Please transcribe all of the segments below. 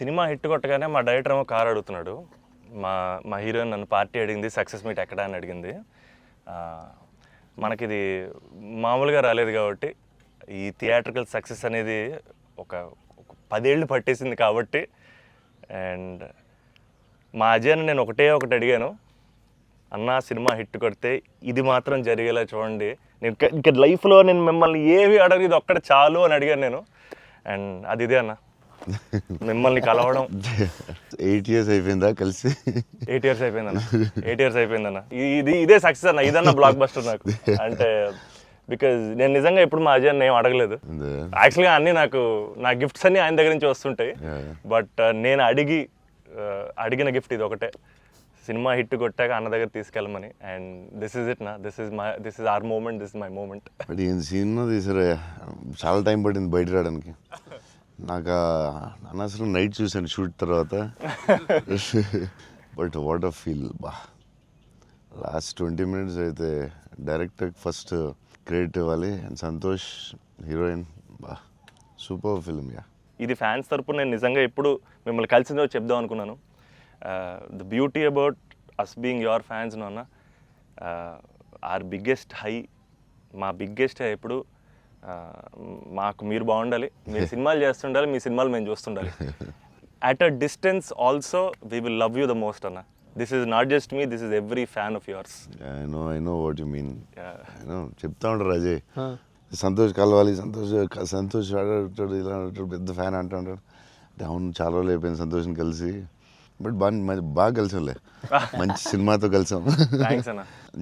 Cinema hit కొట్టగానే మా director ఏమో కార్ అడుగుతున్నాడు. మా మా హీరోయిన్ నన్ను పార్టీ అడిగింది, సక్సెస్ మీట్ ఎక్కడ అని అడిగింది. మనకిది మామూలుగా రాలేదు కాబట్టి ఈ థియేట్రికల్ సక్సెస్ అనేది ఒక 10 ఏళ్ళు పట్టేసింది కాబట్టి. అండ్ మా అజయ్ని నేను ఒకటి అడిగాను, అన్న సినిమా హిట్ కొడితే ఇది మాత్రం జరిగేలా చూడండి, నేను ఇంకా లైఫ్లో నేను మిమ్మల్ని ఏవి అడగదు, ఇది ఒక్కటి చాలు అని అడిగాను నేను. అండ్ అది ఇదే అన్న, మిమ్మల్ని కలవడం. 8 years అయిపోయిందా కలిసి? 8 years అయిపోయిందన్న. 8 years అయిపోయిందన్న. ఇదే సక్సెస్ అన్న, ఇదన్న బ్లాక్ బస్టర్ నాకు. అంటే బికాజ్ నేను నిజంగా ఎప్పుడు మా అజయ్ ఏం అడగలేదు. యాక్చువల్గా అన్నీ నా గిఫ్ట్స్ అన్నీ ఆయన దగ్గర నుంచి వస్తుంటాయి. బట్ నేను అడిగిన గిఫ్ట్ ఇది ఒకటే, సినిమా హిట్ కొట్టాక అన్న దగ్గర తీసుకెళ్ళమని. అండ్ దిస్ ఇస్ ఇట్ నా, this is our moment, this is my moment. But ఈయన సినిమా తీసారా, చాలా టైం పట్టింది బయట రావడానికి. నాకు అనవసరం నైట్ చూశాను షూట్ తర్వాత. బట్ వాట్ అ ఫీల్ బా. లాస్ట్ 20 minutes అయితే డైరెక్టర్ ఫస్ట్ క్రెడిట్ ఇవ్వాలి. అండ్ సంతోష్ హీరోయిన్, బా సూపర్ ఫిల్మ్. యా, ఇది ఫ్యాన్స్ తరపున నేను నిజంగా ఎప్పుడు మిమ్మల్ని కలిసిందో చెప్దాం అనుకున్నాను. The beauty about us being your fans అన్న, ఆర్ బిగ్గెస్ట్ హై, మా బిగ్గెస్ట్ హై ఎప్పుడు మాకు మీరు బాగుండాలి, మీరు సినిమాలు చేస్తుండాలి, మీ సినిమాలు మేము చూస్తుండాలి. At a distance also we will love you the most అన్న. This is not just me, this is every fan of yours. I know what you mean. చెప్తా ఉంటారు అజయ్, సంతోష్ కలవాలి, సంతోష్ ఆడాడు, ఇలా ఆడాడు, పెద్ద ఫ్యాన్ అంటాడు. అవును, చాలా రోజులు అయిపోయింది సంతోష్ని కలిసి. బట్ బాగా కలిసాంలే, మంచి సినిమాతో కలిసాం.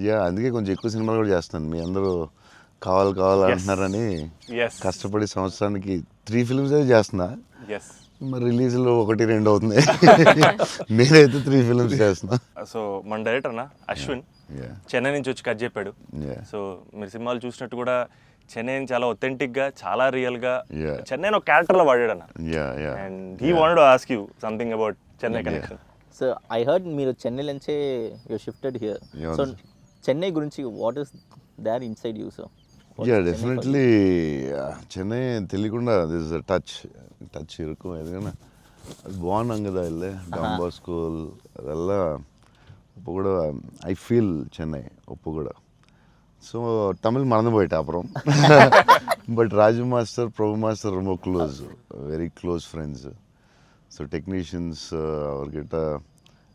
యా, అందుకే కొంచెం ఎక్కువ సినిమాలు కూడా చేస్తాను. మీ అందరూ కావాలి అంటున్నారని కష్టపడి సంవత్సరానికి 3 films అయితే చేస్తున్నా. మరి రిలీజ్లో 1-2 అవుతుంది. నేనైతే 3 films చేస్తున్నా. సో మన డైరెక్టర్ అన్న అశ్విన్ చెన్నై నుంచి వచ్చి కట్ చెప్పాడు. సో మీరు సినిమాలు చూసినట్టు కూడా చెన్నైని చాలా ఒథెంటిక్గా, చాలా రియల్గా చెన్నైని ఒక క్యారెక్టర్లో వాడాడు అన్న. And he wanted to ask you something about Chennai connection. So I heard మీరు చెన్నై నుంచే you shifted here. So Chennai గురించి what is there inside you? So yeah, definitely Chennai తెలియకుండా దిస్ టచ్ ఇరుకు. ఎందుకన్నా అది బాగున్నాం కదా, వెళ్ళే డాన్ బాస్కో ಅದೆಲ್ಲ இப்போ கூட ஐ ஃபீல் சென்னை இப்போ கூட. ஸோ தமிழ் மறந்து போயிட்டேன் அப்புறம். But Raju master, Prabhu master ரொம்ப close, very close friends. So technicians அவர்கிட்ட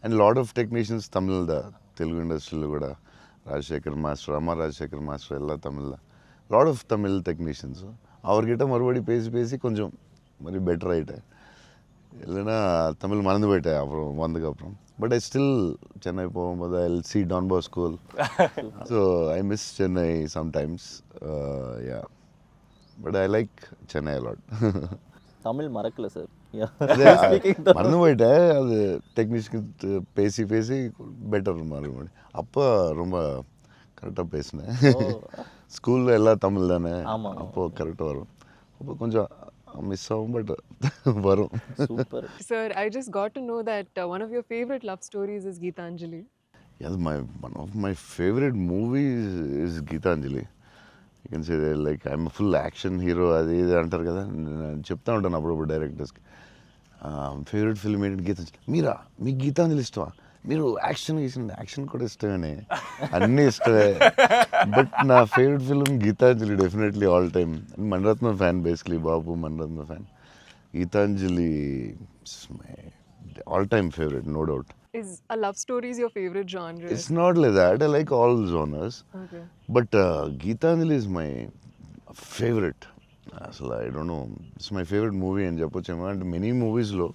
and lot of technicians Tamil Telugu ఇండస్ట్రీలో కూడా, ರಾಜಶೇಖರ್ ಮಾಸ್ಟರ್, ಅಮ್ಮ ರಾಜಶೇಖರ್ ಮಾಸ್ಟರ್ ಎಲ್ಲ ತಮಿಳ್ல லாட் ஆஃப் தமிழ் டெக்னீஷியன்ஸு. அவர்கிட்ட மறுபடி பேசி கொஞ்சம் மாதிரி பெட்டர் ஆகிட்டேன். இல்லைன்னா தமிழ் மறந்து போயிட்டேன் அப்புறம் வந்ததுக்கப்புறம். பட் ஐ ஸ்டில் சென்னை போகும்போது I will see Don Bosco. So I miss Chennai sometimes. Yeah, but I like Chennai a lot. Tamil மறக்கல சார், மறந்து போயிட்டேன். அது டெக்னீஷியன் பேசி பெட்டர் மறுபடி. அப்போ ரொம்ப கரெக்டாக பேசினேன். ஸ்கூலில் எல்லாம் தமிழ் தானே, அப்போது கரெக்டாக வரும். அப்போ கொஞ்சம் மிஸ் ஆகும், பட் வரும். Super. Sir, I just got to know that one of your favorite love stories is Geetanjali. Yes, one of my favorite movies is Geetanjali. You can say that, like, I'm a full action hero. అది ఇది అంటారు కదా, నేను చెప్తా ఉంటాను అప్పుడప్పుడు డైరెక్టర్స్కి. Favourite film ఏంటి? గీతాంజలి. మీరా, మీకు గీతాంజలి ఇష్టమా? మీరు యాక్షన్ కూడా ఇష్టమేనే, అన్నీ ఇష్టమే. బట్ నా favourite film Geethanjali, definitely all time. Mani Ratnam fan, basically బాబు Mani Ratnam fan. Geethanjali my all time favourite, no doubt. Is a love story is your favorite genre? It's not like that. I like all genres. Okay. But Geetanjali is my favorite. So I don't know. It's my favorite movie and చెప్పొచ్చేమో. అంటే many movies లో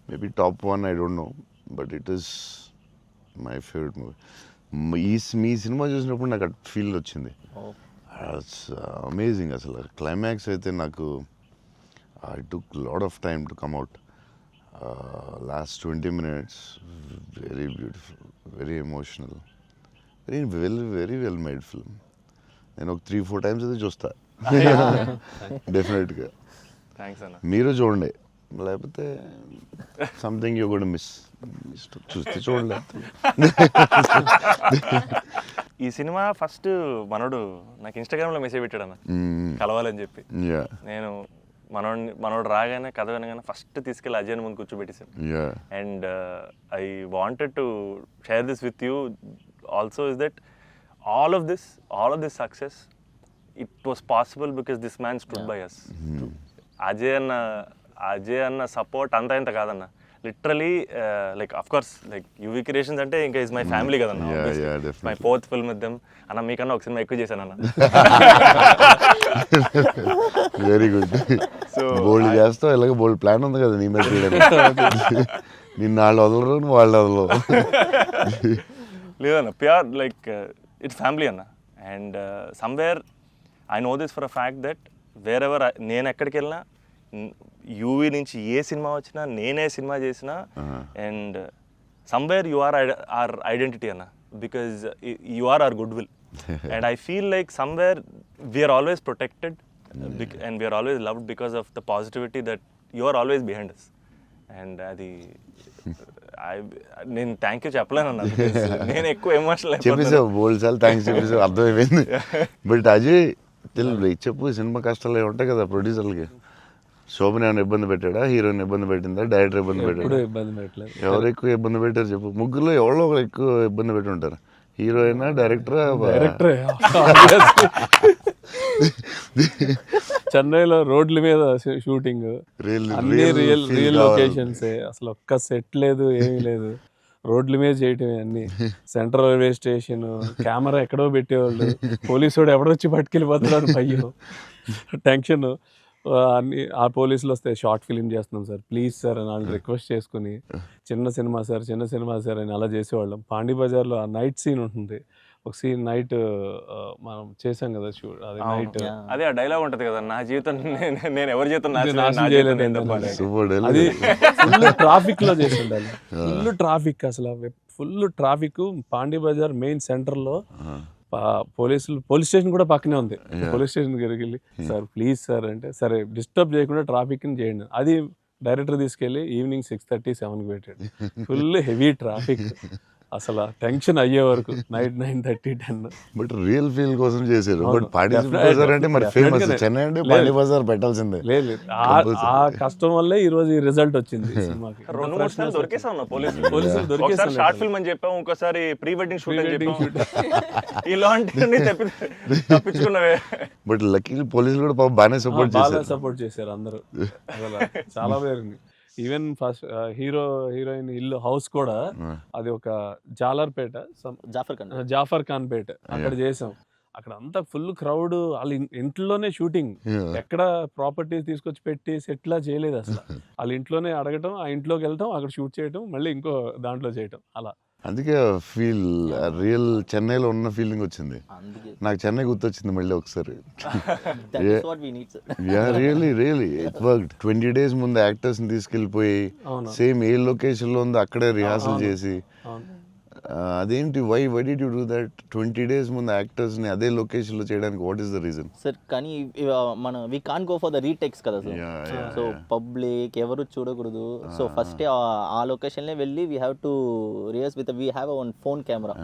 maybe top 1 I don't know, but it is my favorite movie. Me cinema చూసినప్పుడు నాకు at feel వచ్చింది. It's amazing. అసలు climax అయితే నాకు I took lot of time to come out. Last 20 minutes, very beautiful, very emotional, very well made film. నేను ఒక 3-4 times అయితే చూస్తా డెఫినెట్గా. థ్యాంక్స్ అన్న. మీరు చూడండి, లేకపోతే సంథింగ్ యూ గోట్ మిస్. చూస్తే చూడండి. ఈ సినిమా ఫస్ట్ మనోడు నాకు ఇన్స్టాగ్రామ్లో మెసేజ్ పెట్టాడు అన్న, కలవాలని చెప్పి. నేను మనోడు రాగానే కథ వినగానే ఫస్ట్ తీసుకెళ్ళి అజయ్ ముందు కూర్చోబెట్టేసాను. Yeah. And I wanted to share this with you also is that all of this success, it was possible because this man stood by us. Ajay అన్న సపోర్ట్ అంతా ఇంత కాదన్న, literally like of course like UV creations అంటే ఇంకా is my family కదన్న. My 4th film with them అన్న. మీకన్నా ఒక సినిమా ఎక్కువ చేశాను అన్న. Very good. సో బోల్డ్ చేస్తావు, ఇలాగ బోల్డ్ ప్లాన్ ఉంది కదా నీ మీద చేయడానికి. నిన్న వాళ్ళు వదలరు, నువ్వు వాళ్ళు వదలవు. లేదన్న, ప్యూర్ లైక్ ఇట్స్ ఫ్యామిలీ అన్న. And somewhere I know this for a fact that wear ever నేను ఎక్కడికి వెళ్ళినా, యూవీ నుంచి ఏ సినిమా వచ్చినా, నేనే సినిమా చేసినా, and somewhere you are our identity అన్న, because you are our good will. And I feel like somewhere we're always protected and we're always loved because of the positivity that you are always behind us. And అది నేను thank you చెప్పలేను అన్న, నేను ఎక్కువ emotional చెప్పేసావు బోల్డ్ సార్లు, thanks చెప్పేసావు, అర్థమైపోయింది. But Ajay Telugu చెప్పు, cinema కష్టాలు ఏమి ఉంటాయి కదా ప్రొడ్యూసర్లకి. శోభన్ ఏమైనా ఇబ్బంది పెట్టాడా, హీరోయిన్ ఇబ్బంది పెట్టిందా, డైరెక్టర్ ఇబ్బంది పెట్టాడా? ఎవరు ఎక్కువ ఇబ్బంది పెట్టారు చెప్పు? ముగ్గురులో ఎవరో ఒకరు ఎక్కువ ఇబ్బంది పెట్టి ఉంటారు. హీరోయినా, డైరెక్టరా? చెన్నైలో రోడ్ల మీద షూటింగ్, అన్ని రియల్ లొకేషన్స్, అసలు ఒక్క సెట్ లేదు, ఏమీ లేదు, రోడ్ల మీద చేయటమే అన్ని. సెంట్రల్ రైల్వే స్టేషన్, కెమెరా ఎక్కడో పెట్టేవాళ్ళు, పోలీసు వాడు ఎవడొచ్చి పట్టుకెళ్ళిపోతున్నాడు, భయ్యో టెన్షన్. అన్ని ఆ పోలీసులు వస్తే షార్ట్ ఫిలిం చేస్తున్నాం సార్, ప్లీజ్ సార్ అని వాళ్ళు రిక్వెస్ట్ చేసుకుని, చిన్న సినిమా సార్ అని అలా చేసేవాళ్ళం. పాండీ బజార్లో ఆ నైట్ సీన్ ఉంటుంది, ఒక సీన్ నైట్ మనం చేసాం కదా షూట్, అది నైట్, అదే ఆ డైలాగ్ ఉంటుంది కదా, నా జీవితం నేను ఎవరి జీవితం నాశనం చేయలేదు. అది ఫుల్ ట్రాఫిక్ లో చేసి ఉండాలి, ఫుల్ ట్రాఫిక్, అసలు full traffic. Pondy Bazaar main centre లో పోలీస్ స్టేషన్ కూడా పక్కనే ఉంది. పోలీస్ స్టేషన్ దగ్గరికి వెళ్ళి సార్ ప్లీజ్ సార్ అంటే, సరే డిస్టర్బ్ చేయకుండా ట్రాఫిక్ ని చేయండి. అది డైరెక్టర్ తీసుకెళ్ళి ఈవినింగ్ 6:30, 7కి పెట్టాడు. ఫుల్ హెవీ ట్రాఫిక్, అసలు టెన్షన్ అయ్యే వరకు నైట్ 9:30, 10. బట్ రియల్ ఫీల్ కోసం చేశారు. బట్ పాండీ బజార్ అంటే మరి ఫేమస్, చెన్నై అంటే పాండీ బజార్ పెట్టాల్సిందే. లేదు, ఆ కష్టం వల్లే ఈ రోజు ఈ రిజల్ట్ వచ్చింది సినిమాకి. 2-3 సార్లు దొరికేసాం పోలీసులు దొరికేసాం. షార్ట్ ఫిల్మ్ అని చెప్పాము, ఇంకోసారి ప్రీ వెడ్డింగ్ షూట్ అని చెప్పాము. ఇలాంటివన్నీ తప్పించుకున్నవే. బట్ లక్కీ పోలీసులు కూడా బాగానే సపోర్ట్ చేశారు అందరూ, అసలు చాలా పేరుంది. ఈవెన్ ఫస్ట్ హీరోయిన్ ఇల్లు హౌస్ కూడా అది ఒక జాలర్పేట, జాఫర్ ఖాన్ పేట, అక్కడ చేసాం. అక్కడ అంతా ఫుల్ క్రౌడ్, వాళ్ళ ఇంట్లోనే షూటింగ్, ఎక్కడ ప్రాపర్టీస్ తీసుకొచ్చి పెట్టి సెట్లా చేయలేదు అసలు. వాళ్ళ ఇంట్లోనే అడగటం, ఆ ఇంట్లోకి వెళ్తాం, అక్కడ షూట్ చేయటం, మళ్ళీ ఇంకో దాంట్లో చేయటం, అలా. అందుకే ఫీల్ రియల్ చెన్నైలో ఉన్న ఫీలింగ్ వచ్చింది నాకు. చెన్నై గుర్తొచ్చింది మళ్ళీ ఒకసారి. Really it worked. 20 days ముందు యాక్టర్స్ ని తీసుకెళ్ళిపోయి సేమ్ ఏ లొకేషన్ లో ఉందో అక్కడే రిహార్సల్ చేసి, అదేంటి why did you do that? 20 days ముందు యాక్టర్స్ ని అదే లొకేషన్ లో చేయడానికి what is the reason? Sir కానీ మన we can't go for the retakes కదా సార్. సో పబ్లిక్ ఎవరు చూడకూడదు. సో ఫస్ట్ ఆ లొకేషన్ లో వెళ్ళి we have to rehearse with we have one phone camera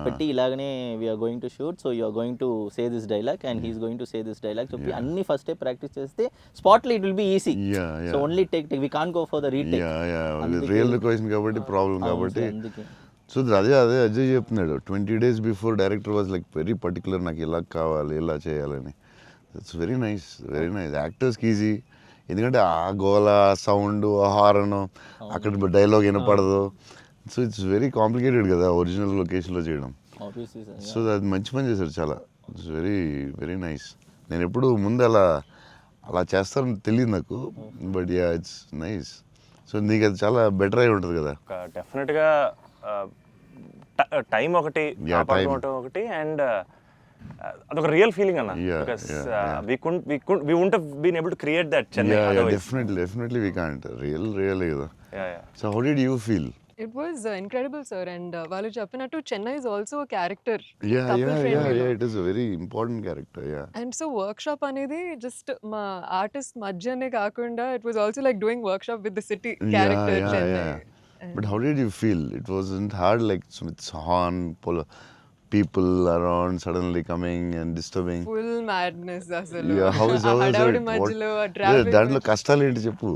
పెట్టి ఇలాగనే we're going to shoot, so you're going to say this dialogue and he's going to say this dialogue చెప్పి అన్ని first practice చేస్తే spot లో it will be easy. So only take we can't go for the retake. Real location కాబట్టి problem కాబట్టి. So అదే అజయ్ చెప్తున్నాడు, 20 days before director was like very particular, నాకు ఇలా కావాలి, ఇలా చేయాలని. ఇట్స్ వెరీ నైస్ యాక్టర్స్కి ఈజీ, ఎందుకంటే ఆ గోల, సౌండ్, హారన్, అక్కడ డైలాగ్ వినపడదు. సో ఇట్స్ వెరీ కాంప్లికేటెడ్ కదా ఒరిజినల్ లొకేషన్లో చేయడం. సో అది మంచి పని చేశారు చాలా. It's very nice. నేను ఎప్పుడు ముందు అలా చేస్తారని తెలియదు నాకు, but yeah it's nice. So నీకు అది చాలా బెటర్ అయి ఉంటుంది కదా. డెఫినెట్గా టైం ఒకటి, ఒకటి, అండ్ అదొక రియల్ ఫీలింగ్ అన్న. Because we wouldn't have been able to create that Chennai otherwise. Definitely we can't. Really కదా. So how did you feel? It was incredible, sir. And వాళ్ళు చెప్పినట్టు Chennai is also a character. Yeah, it is a very important character. And so workshop అనేది just మా artist మధ్యనే కాకుండా it was also like doing workshop with the city character Chennai. But how did you feel? It wasn't hard, like with horn, people around suddenly coming and disturbing. Full madness అసలు. Yeah, how is ఆ it? హడావుడి What- మధ్యలో ఆ Yeah, traffic దాంట్లో కష్టాలు ఏంటి చెప్పు.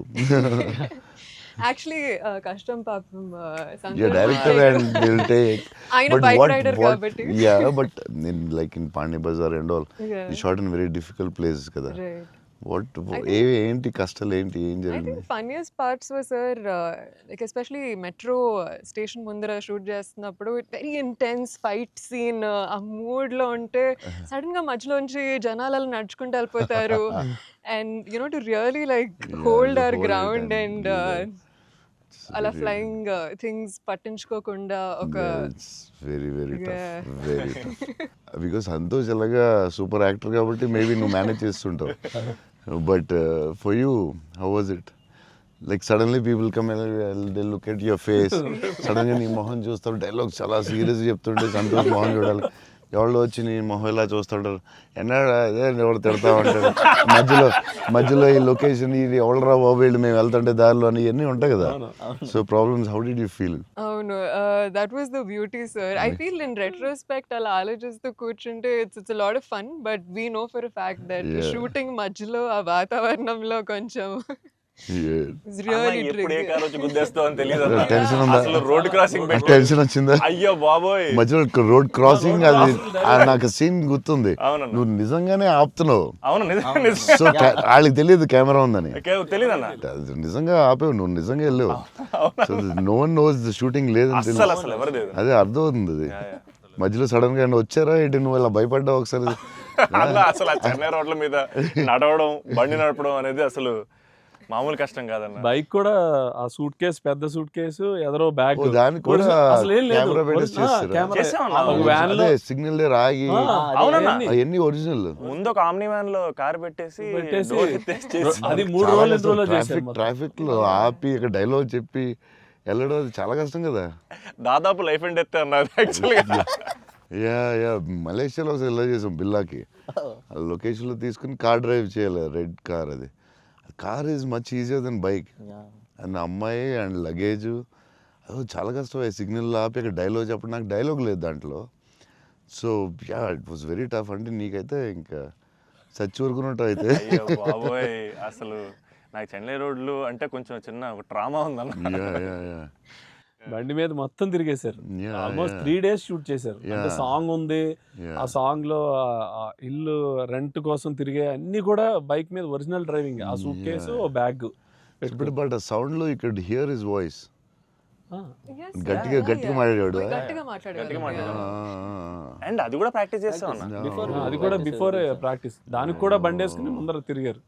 Actually కష్టం పాపం Yeah, director and they'll take. ఆయన But bike what- rider what- కాబట్టి. Yeah, but in like in Pani Bazaar and all, Yeah. you shot in very difficult places కదా. Right. ఏంటి కష్టాలు ఏంటి, ఏం I జరిగింది? think funniest parts were, sir, like especially metro station ముందర shoot చేస్తున్నప్పుడు very intense fight scene ఆ mood లో ఉంటే సడన్ గా మధ్యలోంచి జనాలు అలా నడుచుకుంటూ వెళ్ళిపోతారు and you know to really like Yeah, hold to our hold it ground and and do that. It's అలా very- ఫ్లయింగ్ థింగ్స్ పట్టించుకోకుండా ఒక Yeah, it's very very tough. Yeah. Very tough. Because Santosh ఎలాగా సూపర్ యాక్టర్ కాబట్టి maybe నువ్వు manage చేస్తుంటావు. But for you how was it? Like suddenly people come they look at your face, సడన్గా నీ మొహం చూస్తారు, డైలాగ్ చాలా సీరియస్ చెప్తుంటే సంతోష్ మొహం చూడాలి. ఎవరు వచ్చి నీ మొహం ఇలా చూస్తుంటారు, ఎన్నాడు అదే ఎవరు తిడతా ఉంటాడు, మధ్యలో ఈ లొకేషన్ ఇది ఎవడరా బాబు వీళ్ళు మేము వెళ్తుంటే దారిలో అని ఇవన్నీ ఉంటాయి కదా. So problems, how did you feel? అవును that was the beauty sir. I feel in retrospect అలా ఆలోచిస్తూ కూర్చుంటే it's lot of fun but we know for fact that Yeah. Shooting మధ్యలో ఆ వాతావరణంలో కొంచెం it's అన్న, really ఎప్పుడు ఏ tricky. కార్ వచ్చి గుద్దేస్తావు అని తెలియదు Tension ఉందా? అసలు రోడ్ క్రాసింగ్ పెట్టి టెన్షన్ వచ్చిందా? అయ్యో బాబోయ్. మధ్యలో రోడ్ క్రాసింగ్ అది నాకు సీన్ గుర్తుంది. అవునన్నా. నువ్వు నిజంగానే ఆపుతున్నావు. అవును నిజం సో వాళ్ళకి తెలియదు కెమెరా ఉందని. తెలియదన్న అది నిజంగా ఆపేవు, నువ్వు నిజంగా వెళ్ళావు. So no one knows the shooting లేదని అస్సలు తెలియదు. అసలు ఎవరు లేదు అదే అర్థమవుతుంది అది. మధ్యలో సడన్ గా ఏమన్నా వచ్చారా ఏంటి, నువ్వు ఇలా భయపడ్డావు ఒకసారి? అలా అసలు ఆ చెన్నై రోడ్ల మీద నడవడం బండి నడపడం అనేది అసలు మామూలు కష్టం కాదన్న. బైక్ కూడా ఆ సూట్ కేసు, పెద్ద సూట్ కేసు, ఎదరో బ్యాగ్, ఓ, దానికి కూడా అసలు ఏం లేదు. కెమెరా పెట్టేసి చేస్తారా? చేసామన్నా. ఒక వ్యాన్ లో అదే సిగ్నల్ రాగి అవునన్నా. అవన్నీ ఒరిజినల్. ముందు ఒక ఆమ్ని వ్యాన్ లో కార్ పెట్టేసి పెట్టేసి door ఎత్తేసి చేసి అది 3 రోజులు 2 రోజులు చేశారు మొత్తం. ట్రాఫిక్ లో ఆపి ఒక డైలాగ్ చెప్పి వెళ్ళడం అది చాలా కష్టం కదా. దాదాపు లైఫ్ అండ్ డెత్ అన్నది యాక్చువల్గా. యా మలేషియాలో ఒకసారి ఇలా చేసాం బిల్లాకి. లొకేషన్లో తీసుకుని కార్ డ్రైవ్ చేయాలి, రెడ్ కార్. అది car is much easier than bike. And అమ్మాయి అండ్ లగేజ్ అదో చాలా కష్టం. సిగ్నల్ ఆపి అక్కడ డైలాగ్ చెప్పడం, నాకు డైలాగ్ లేదు దాంట్లో. So yeah it was very tough. అంటే నీకైతే ఇంకా చచ్చి ఊరుకున్నట్టు అయితే. అయ్యో బాబోయ్, అసలు నాకు చెన్నై రోడ్లు అంటే కొంచెం చిన్న ఒక ట్రామా ఉందన్న. యా బండి మీద మొత్తం తిరిగేశారు. Yeah, almost yeah. 3 days shoot చేశారు. అంటే Yeah. సాంగ్ ఉంది, Yeah. ఆ సాంగ్ లో ఆ ఇల్లు రెంట్ కోసం తిరిగే అన్ని కూడా బైక్ మీద ఒరిజినల్ డ్రైవింగ్. ఆ సూట్ కేసు, బ్యాగ్ బట్ ఆ సౌండ్ లో you could hear his voice. Yes, గట్టిగా yeah, గట్టిగా yeah. మాట్లాడాడు. గట్టిగా మాట్లాడారు. అండ్ అది కూడా ప్రాక్టీస్ చేస్తాం అన్న. అది కూడా బిఫోర్ ప్రాక్టీస్. దానికి కూడా బండి వేసుకుని ముందర తిరిగారు.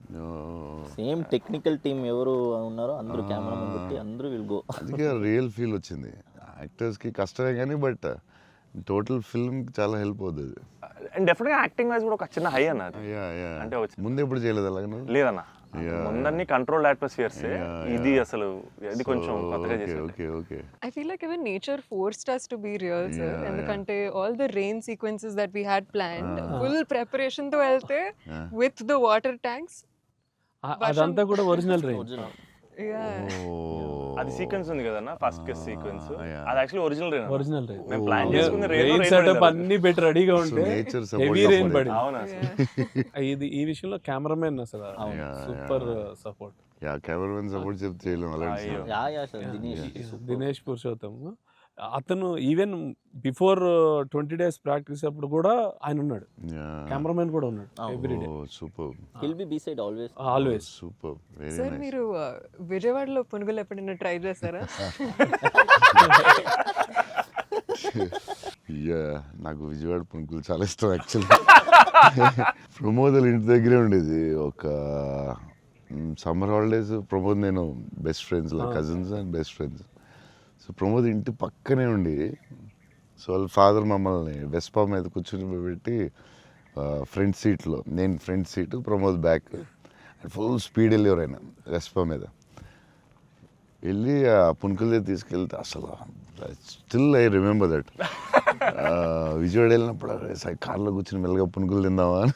సేమ్ టెక్నికల్ టీమ్ ఎవరు ఉన్నారో అందరూ కెమెరా ముందు పెట్టి అందరూ విల్ గో. అందుకే రియల్ ఫీల్ వచ్చింది. యాక్టర్స్కి కష్టమే కానీ బట్ టోటల్ ఫిల్మ్కి చాలా హెల్ప్ అవుతుంది. అండ్ డెఫినెట్గా యాక్టింగ్ వైజ్ కూడా ఒక చిన్న హై అన్న అది. అంటే ముందు ఎప్పుడు చేయలేదు అలాగే నువ్వు? లేదన్న, ముందన్ని కంట్రోల్డ్ అట్మాస్ఫియర్స్. ఇది అసలు ఇది కొంచెం కొత్తగా చేసాడు. Okay I feel like even nature forced us to be real, sir. Yeah, ఎందుకంటే all the rain sequences that we had planned, full preparation తో వెళ్తే with the water tanks. అదంతా కూడా ఒరిజినల్ రేంజ్. Yeah. అది సీక్వెన్స్ ఉంది కదన్న, first case sequence. అది actually original rain. Original range. మేము ప్లాన్ చేసుకుని రెయిన్ సెటప్ అన్ని పెట్టి రెడీగా ఉంటే నేచర్ హెవీ రెయిన్ పడింది. అవునా ఇది ఈ విషయంలో కెమెరామెన్ అసలు super support. Yeah cameraman support చెప్తే చేయలేము అలాంటి. యా సార్ దినేష్ పురుషోత్తం అతను ఈవెన్ బిఫోర్ 20 days ప్రాక్టీస్ అప్పుడు కూడా ఆయన ఉన్నాడు. కెమెరామెన్ కూడా ఉన్నాడు every day. Super will be beside always. Always. Super very sir nice. మీరు విజయవాడలో పునుగులు ఎప్పుడైనా ట్రై చేస్తారా? యా నాకు విజయవాడ పునుకులు చాలా ఇష్టం యాక్చువల్లీ. ప్రమోద్ ఇంటి దగ్గరే ఉండేది. ఒక సమ్మర్ హాలిడేస్ ప్రమోద్ నేను best friends, like cousins and best friends. So Pramod ఇంటి పక్కనే ఉండి, సో వాళ్ళ ఫాదర్ మమ్మల్ని వెస్పా మీద కూర్చొని పెట్టి ఫ్రంట్ సీట్లో, నేను front seat, Pramod back, full speed వెళ్ళేవారు ఆయన వెస్పా మీద. వెళ్ళి ఆ పునుకుల దగ్గర తీసుకెళ్తే అసలు still I remember that. Vijayawada వెళ్ళినప్పుడు కార్లో కూర్చొని మెల్లగా పునుకులు తిందామా అని.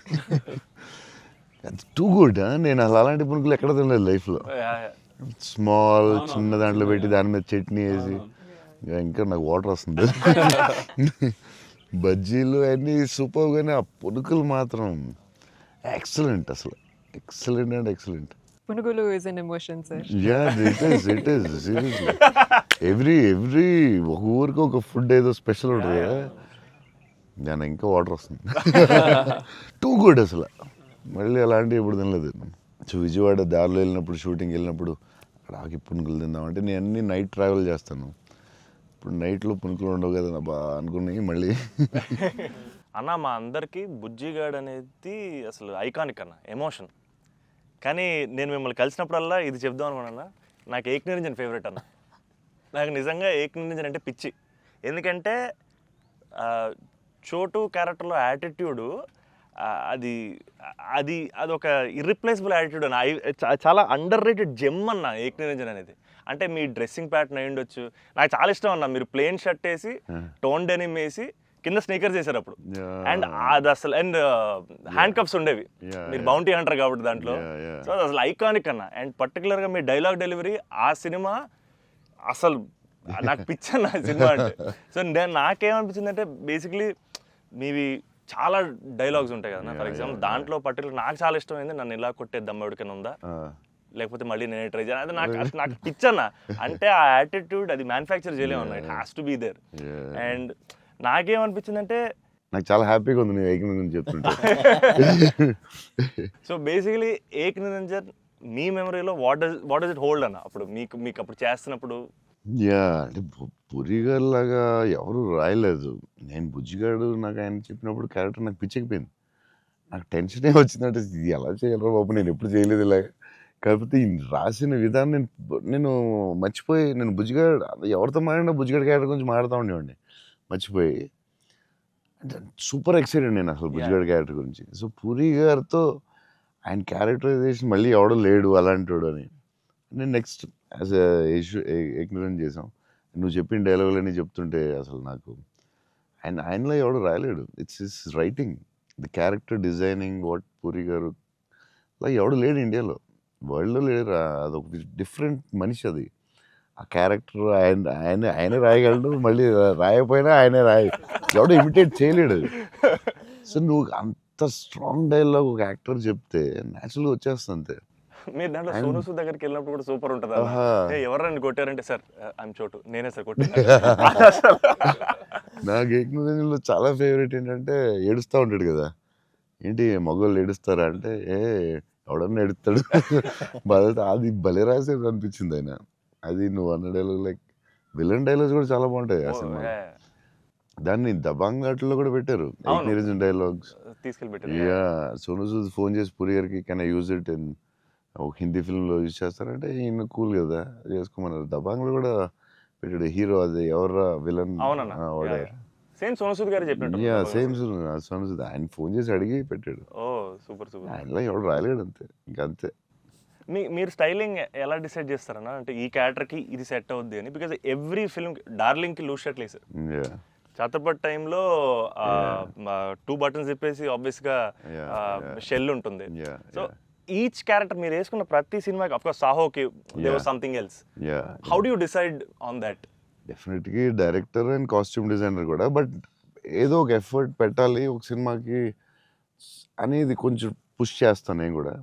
అది టూ గుడ్. నేను అసలు అలాంటి పునుకులు ఎక్కడ తినలేదు లైఫ్లో. స్మాల్ చిన్న దాంట్లో పెట్టి దాని మీద చట్నీ వేసి ఇంకా నాకు వాటర్ వస్తుంది. బజ్జీలు అన్నీ సూపర్, కానీ ఆ పునుకులు మాత్రం ఎక్సలెంట్, అసలు ఎక్సలెంట్ అండ్ ఎక్సలెంట్. పునుగులు is an emotion sir. It is seriously every ఒక ఊరికి ఒక ఫుడ్ ఏదో స్పెషల్ ఉంటుంది కదా, దాని ఇంకా వాటర్ వస్తుంది. టూ గుడ్ అసలు. మళ్ళీ అలాంటివి ఇప్పుడు తినలేదు. సో విజయవాడ దారిలో వెళ్ళినప్పుడు, షూటింగ్ వెళ్ళినప్పుడు అక్కడ ఆకి పునుకులు తిందామంటే నేను అన్ని నైట్ ట్రావెల్ చేస్తాను. ఇప్పుడు నైట్లో పునుకులు ఉండవు కదా బా అనుకున్నాయి మళ్ళీ. అన్న మా అందరికీ బుజ్జిగాడ్ అనేది అసలు ఐకానిక్ అన్న, ఎమోషన్. కానీ నేను మిమ్మల్ని కలిసినప్పుడల్లా ఇది చెప్దాం అనుకున్నా, నాకు ఏక్ నిరంజన్ ఫేవరెట్ అన్న. నాకు నిజంగా ఏక్ నిరంజన్ అంటే పిచ్చి. ఎందుకంటే చోటు క్యారెక్టర్లో యాటిట్యూడు అది అది అదొక ఇర్రిప్లేసబుల్ యాటిట్యూడ్ అన్న. చాలా అండర్ రేటెడ్ జెమ్ అన్న ఏక్ నిరంజన్ అనేది. అంటే మీ డ్రెస్సింగ్ ప్యాటర్న్ అయి ఉండొచ్చు, నాకు చాలా ఇష్టం అన్న. మీరు ప్లెయిన్ షర్ట్ వేసి టోన్ డెనిమ్ వేసి కింద స్నీకర్స్ చేశారు అప్పుడు, అండ్ అది అసలు, అండ్ హ్యాండ్ కప్స్ ఉండేవి. మీరు బౌంటీ హంటర్ కాబట్టి దాంట్లో. సో అది అసలు ఐకానిక్ అన్న. అండ్ పర్టికులర్గా మీ డైలాగ్ డెలివరీ ఆ సినిమా అసలు నాకు పిచ్చన్న సినిమా అంటే. సో నాకేమనిపించింది అంటే బేసిక్లీ మీవి చాలా డైలాగ్స్ ఉంటాయి కదా. ఫర్ ఎగ్జాంపుల్ దాంట్లో పర్టికులర్ నాకు చాలా ఇష్టమైంది, నన్ను ఇలా కొట్టే దమ్మడికైనా ఉందా, లేకపోతే మళ్ళీ నేనే ట్రై చేయాలి, అది నాకు పిచ్చన్న. అంటే ఆ యాటిట్యూడ్ అది మ్యానుఫ్యాక్చర్ చేయలేమన్నా, it has to be there. And నాకేమనిపించిందంటే నాకు చాలా హ్యాపీగా ఉంది నేను ఏక్ నిరంజన్ చెప్తుంటే. సో బేసికలీ ఏక్ నిరంజన్ మీ మెమరీలో వాట్ డస్ ఇట్ హోల్డ్ అన్న అప్పుడు మీకు అప్పుడు చేస్తున్నప్పుడు? అంటే పురిగారు లాగా ఎవరు రాయలేదు. నేను బుజ్జిగాడు నాకు ఆయన చెప్పినప్పుడు క్యారెక్టర్ నాకు పిచ్చెక్కిపోయింది. నాకు టెన్షనే వచ్చిందంటే ఇది ఎలా చేయాలరా బాబు, నేను ఎప్పుడు చేయలేదు ఇలాగ. కాకపోతే ఈ రాసిన విధానం నేను మర్చిపోయి, నేను బుజ్జిగాడు ఎవరితో మాట్లాడినా బుజ్జిగాడు క్యారెక్టర్ గురించి మాట్లాడుతూ ఉండేవాడిని మర్చిపోయి. అంటే సూపర్ ఎక్సైటెడ్ నేను అసలు బుజ్జిగాడు క్యారెక్టర్ గురించి. సో పూరి గారితో ఆయన క్యారెక్టరైజేషన్ మళ్ళీ ఎవడో లేడు అలాంటి అని నేను నెక్స్ట్ యాజ్ ఎగ్నరెంట్ చేసాం. నువ్వు చెప్పిన డైలాగులన్నీ చెప్తుంటే అసలు నాకు ఆయనలో ఎవడు రాయలేడు. It's his writing, the character designing, what Puri garu అలా ఎవడు లేడు ఇండియాలో, వరల్డ్లో లేడు. అదొక డిఫరెంట్ మనిషి అది. ఆ క్యారెక్టర్ ఆయనే రాయగలడు, మళ్ళీ రాయకపోయినా ఆయనే ఎవడో ఇమిటేట్ చేయలేడు అది. సో నువ్వు అంత స్ట్రాంగ్ డైలాగ్ ఒక యాక్టర్ చెప్తే న్యాచురల్గా వచ్చేస్తుంది అంతే. మీరు దాంట్లో సోను సూద్ దగ్గరికి వెళ్ళినప్పుడు కూడా సూపర్ ఉంటుంది. ఎవరైనా కొట్టారంటే సార్ ఐఎమ్ చోటు, నేనే సార్ కొట్టాను. నాకు ఏక్ నిరంజన్లో చాలా ఫేవరెట్ ఏంటంటే ఏడుస్తూ ఉంటాడు కదా, ఏంటి మగవాళ్ళు ఏడుస్తారా అంటే ఎవడన్నా ఏడుస్తాడు బాధ. అది భలే రాసేది అనిపించింది ఆయన. అది నువ్వు అన్న డైలాగ్ లైక్ విలన్ డైలాగ్స్ కూడా చాలా బాగుంటాయి ఆ సినిమా. దాన్ని దబాంగ్ ఆటలో కూడా పెట్టారు ఏక్ నిరంజన్ డైలాగ్స్ తీసుకెళ్ళి. సోను సూద్ ఫోన్ చేసి పూరి గారికి can I use it in ఒక హిందీ ఫిల్మ్లో యూజ్ చేస్తారంటే ఈయన కూల్ కదా చేసుకోమన్నారు. దబాంగ్లో కూడా పెట్టాడు హీరో, అది ఎవరా విలన్. సేమ్ సోను సూద్ గారు చెప్పినట్టు. సేమ్ సోను సూద్ ఆయన ఫోన్ చేసి అడిగి పెట్టాడు. Super super. ఆయనలో ఎవడు రాయలేడు అంతే, ఇంకంతే. మీరు స్టైలింగ్ ఎలా డిసైడ్ చేస్తారన్నా, అంటే ఈ క్యారెక్టర్కి ఇది సెట్ అవుద్ది అని? బికాజ్ ఎవ్రీ ఫిల్మ్ డార్లింగ్కి లూజ్ షర్ట్ వేసారు, ఛత్రపతి టైంలో 2 బటన్స్ చెప్పేసి ఆబ్వియస్గా షెల్ ఉంటుంది. సో ఈచ్ క్యారెక్టర్ మీరు వేసుకున్న ప్రతి సినిమాకి, ఆఫ్ కోర్స్ సాహోకి there was something else. How do you decide on that? డెఫినెట్గా డైరెక్టర్ అండ్ కాస్ట్యూమ్ డిజైనర్ కూడా, బట్ ఏదో ఒక ఎఫర్ట్ పెట్టాలి ఒక సినిమాకి అనేది కొంచెం పుష్ చేస్తాను నేను కూడా.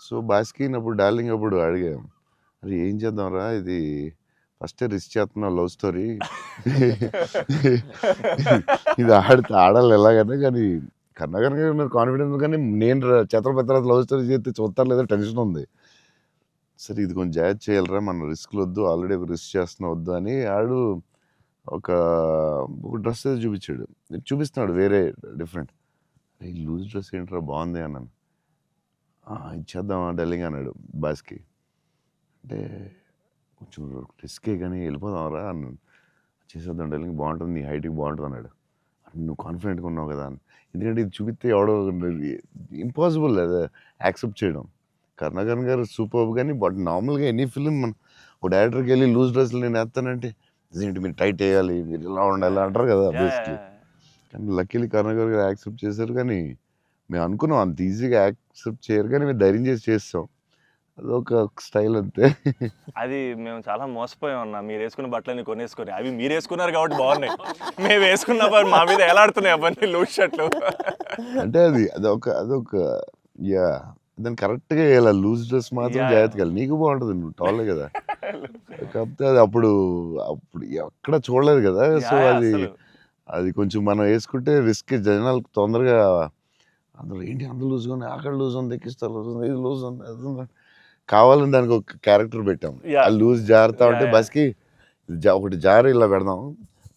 సో బాస్కిన్ అప్పుడు డార్లింగ్ అప్పుడు అడిగాం, అరే ఏం చేద్దాంరా, ఇది ఫస్టే రిస్క్ చేస్తున్నావు లవ్ స్టోరీ, ఇది ఆడాలి ఎలాగైనా. కానీ కర్ణాకర్ గారు నాకు కాన్ఫిడెన్స్, కానీ నేను ఛత్రపతి తర్వాత లవ్ స్టోరీ చేస్తే చూస్తారు లేదా టెన్షన్ ఉంది. సరే ఇది కొంచెం జాగ్రత్త చేయాలరా, మన రిస్క్లు వద్దు, ఆల్రెడీ రిస్క్ చేస్తున్నా వద్దు అని ఆడు ఒక డ్రెస్ ఏదో చూపించాడు, చూపిస్తున్నాడు వేరే డిఫరెంట్. ఈ లూజ్ డ్రెస్ ఏంట్రా బాగుంది అన్నాను. ఇచ్చేద్దామా డార్లింగ్ అన్నాడు బాస్కి. అంటే కొంచెం రిస్కే కానీ వెళ్ళిపోదాంరా అన్నాను. చేసేద్దాం డార్లింగ్, బాగుంటుంది, నీ హైట్కి బాగుంటుంది అన్నాడు. నువ్వు కాన్ఫిడెంట్గా ఉన్నావు కదా అని. ఎందుకంటే ఇది చూపిస్తే ఎవడో ఇంపాసిబుల్ అది యాక్సెప్ట్ చేయడం. కర్ణాకర్ గారు సూపర్, కానీ బట్ నార్మల్గా ఎనీ ఫిలిం మన ఒక డైరెక్టర్కి వెళ్ళి లూజ్ డ్రెస్లు నేను వేస్తానంటే ఇదేంటి మీరు టైట్ వేయాలి, మీరు ఇలా ఉండాలి అంటారు కదా బేసిక్లీ. కానీ లక్కీలీ కర్ణాకర్ గారు యాక్సెప్ట్ చేశారు. కానీ మేము అనుకున్నాం అంత ఈజీగా యాక్సెప్ట్ చేయరు, కానీ మేము ధైర్యం చేసి చేస్తాం. అదొక స్టైల్ అంతే. అది మేము చాలా మోసపోయాం అన్న, మీరు వేసుకున్న బట్టలన్నీ కొనేసుకొని. అవి మీరు వేసుకున్నారు కాబట్టి బాగున్నాయి, మేము వేసుకున్నప్పుడు మా మీద ఎలాడుతున్నాయి అవన్నీ లూజ్ షర్ట్లు. అంటే అదొక యా దాన్ని కరెక్ట్గా వేయాలి. లూజ్ డ్రెస్ మాత్రం Yeah. జాగ్రత్తగా వేయాలి. నీకు బాగుంటుంది, నువ్వు టాలే కదా. కాకపోతే అది అప్పుడు ఎక్కడ చూడలేదు కదా. సో Yeah, అది అసలు. అది కొంచెం మనం వేసుకుంటే రిస్క్. జనాలకు తొందరగా అందులో ఏంటి అంత లూజ్గా ఉంది, అక్కడ లూజ్ ఉంది, ఎక్కిస్తా లూజ్ ఉంది, ఇది లూజ్ ఉంది, అది ఉంది. కావాలని దానికి ఒక క్యారెక్టర్ పెట్టాం. Yeah. ఆ లూజ్ జారుతా ఉంటే Yeah. బస్కి ఒకటి జారు ఇలా పెడదాం,